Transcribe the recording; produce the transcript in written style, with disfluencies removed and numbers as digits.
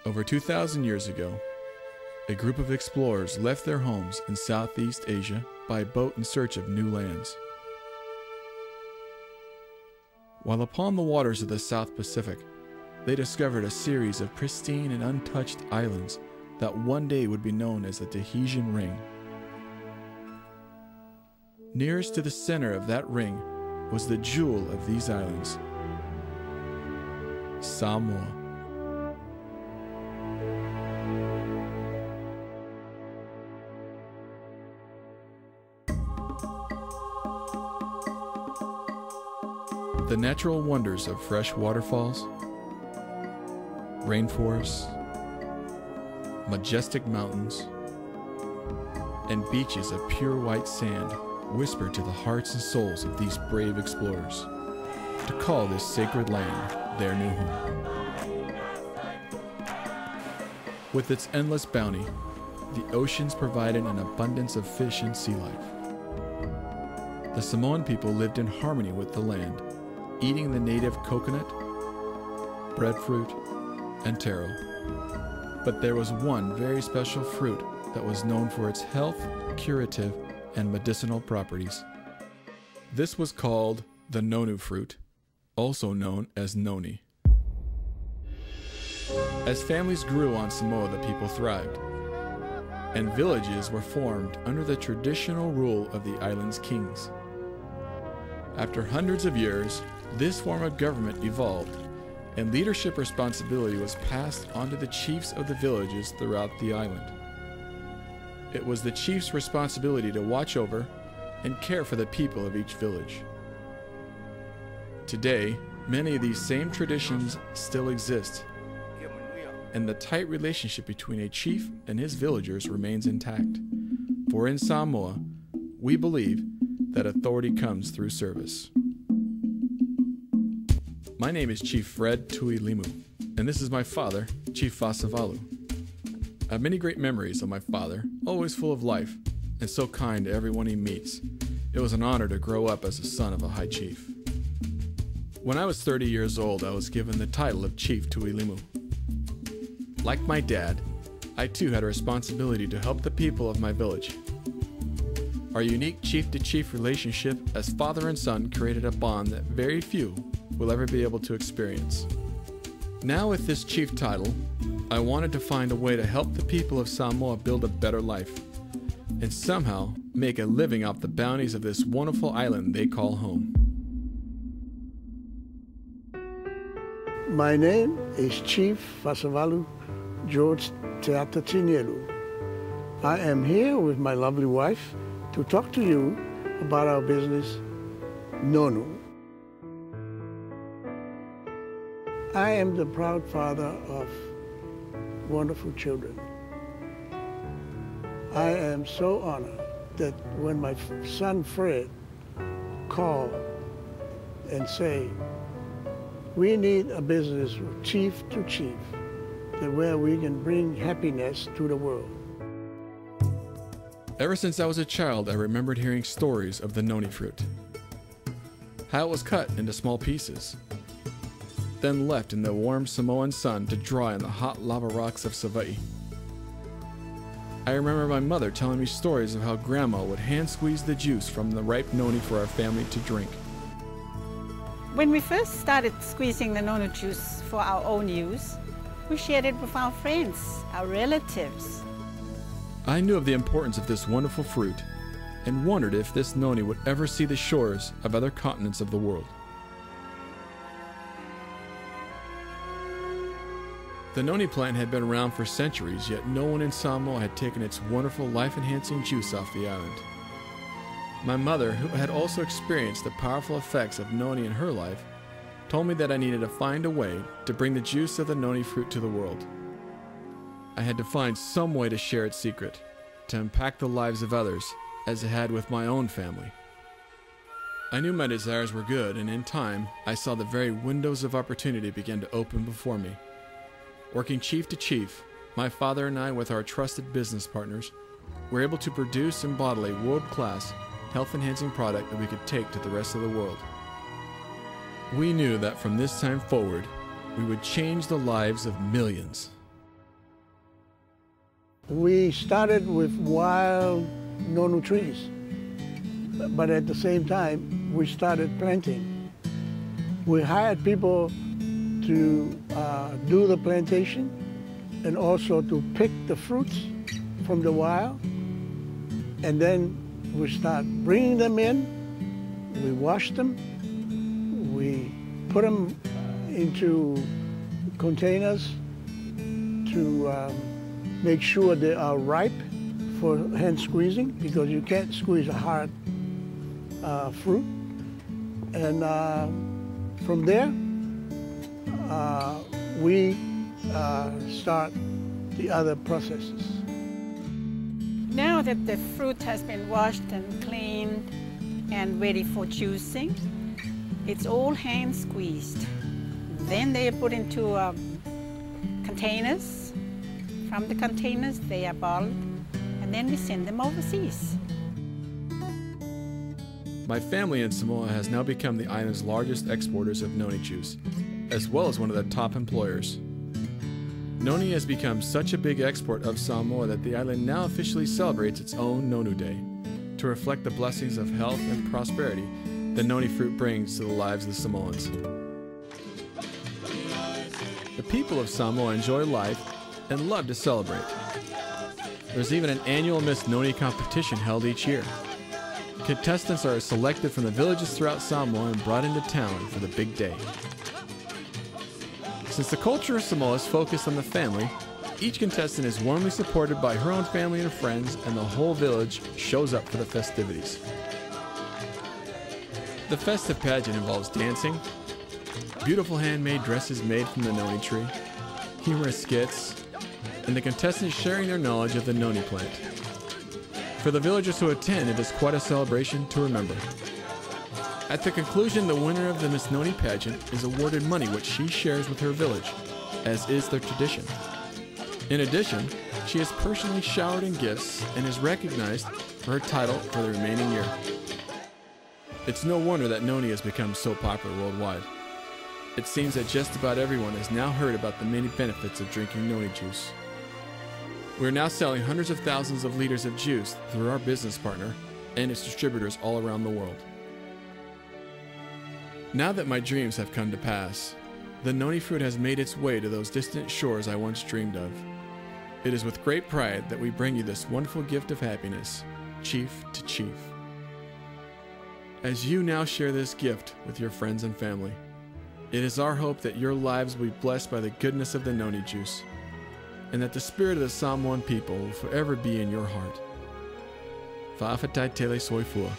Over 2,000 years ago, a group of explorers left their homes in Southeast Asia by boat in search of new lands. While upon the waters of the South Pacific, they discovered a series of pristine and untouched islands that one day would be known as the Tahitian Ring. Nearest to the center of that ring was the jewel of these islands, Samoa. The natural wonders of fresh waterfalls, rainforests, majestic mountains, and beaches of pure white sand whisper to the hearts and souls of these brave explorers to call this sacred land their new home. With its endless bounty, the oceans provided an abundance of fish and sea life. The Samoan people lived in harmony with the land, eating the native coconut, breadfruit, and taro. But there was one very special fruit that was known for its health, curative, and medicinal properties. This was called the Noni fruit, also known as Noni. As families grew on Samoa, the people thrived, and villages were formed under the traditional rule of the island's kings. After hundreds of years, this form of government evolved, and leadership responsibility was passed on to the chiefs of the villages throughout the island. It was the chief's responsibility to watch over and care for the people of each village. Today, many of these same traditions still exist, and the tight relationship between a chief and his villagers remains intact. For in Samoa, we believe that authority comes through service. My name is Chief Fred Tuilimu, and this is my father, Chief Fasavalu. I have many great memories of my father, always full of life, and so kind to everyone he meets. It was an honor to grow up as the son of a high chief. When I was 30 years old, I was given the title of Chief Tuilimu. Like my dad, I too had a responsibility to help the people of my village. Our unique chief-to-chief relationship as father and son created a bond that very few will ever be able to experience. Now with this chief title, I wanted to find a way to help the people of Samoa build a better life and somehow make a living off the bounties of this wonderful island they call home. My name is Chief Fasavalu George Teatatinelu. I am here with my lovely wife to talk to you about our business, Noni. I am the proud father of wonderful children. I am so honored that when my son Fred called and say, we need a business chief to chief, that where we can bring happiness to the world. Ever since I was a child, I remembered hearing stories of the Noni fruit. How it was cut into small pieces, then left in the warm Samoan sun to dry on the hot lava rocks of Savaii. I remember my mother telling me stories of how Grandma would hand squeeze the juice from the ripe noni for our family to drink. When we first started squeezing the noni juice for our own use, we shared it with our friends, our relatives. I knew of the importance of this wonderful fruit and wondered if this noni would ever see the shores of other continents of the world. The noni plant had been around for centuries, yet no one in Samoa had taken its wonderful life-enhancing juice off the island. My mother, who had also experienced the powerful effects of noni in her life, told me that I needed to find a way to bring the juice of the noni fruit to the world. I had to find some way to share its secret, to impact the lives of others, as it had with my own family. I knew my desires were good, and in time, I saw the very windows of opportunity begin to open before me. Working chief to chief, my father and I, with our trusted business partners, were able to produce and bottle a world-class, health-enhancing product that we could take to the rest of the world. We knew that from this time forward, we would change the lives of millions. We started with wild Nonu trees, but at the same time, we started planting. We hired people to do the plantation and also to pick the fruits from the wild. And then we start bringing them in, we wash them, we put them into containers to make sure they are ripe for hand squeezing, because you can't squeeze a hard fruit. And from there, we start the other processes. Now that the fruit has been washed and cleaned and ready for juicing, it's all hand squeezed. Then they are put into containers. From the containers, they are bottled, and then we send them overseas. My family in Samoa has now become the island's largest exporters of Noni juice, as well as one of the top employers. Noni has become such a big export of Samoa that the island now officially celebrates its own Nonu Day, to reflect the blessings of health and prosperity the Noni fruit brings to the lives of the Samoans. The people of Samoa enjoy life and love to celebrate. There's even an annual Miss Noni competition held each year. Contestants are selected from the villages throughout Samoa and brought into town for the big day. Since the culture of Samoa is focused on the family, each contestant is warmly supported by her own family and friends, and the whole village shows up for the festivities. The festive pageant involves dancing, beautiful handmade dresses made from the Noni tree, humorous skits, and the contestants sharing their knowledge of the Noni plant. For the villagers who attend, it is quite a celebration to remember. At the conclusion, the winner of the Miss Noni pageant is awarded money which she shares with her village, as is their tradition. In addition, she is personally showered in gifts and is recognized for her title for the remaining year. It's no wonder that Noni has become so popular worldwide. It seems that just about everyone has now heard about the many benefits of drinking Noni juice. We are now selling hundreds of thousands of liters of juice through our business partner and its distributors all around the world. Now that my dreams have come to pass, the Noni fruit has made its way to those distant shores I once dreamed of. It is with great pride that we bring you this wonderful gift of happiness, chief to chief. As you now share this gift with your friends and family, it is our hope that your lives will be blessed by the goodness of the Noni juice, and that the spirit of the Samoan people will forever be in your heart. Fa'afatai tele soifua.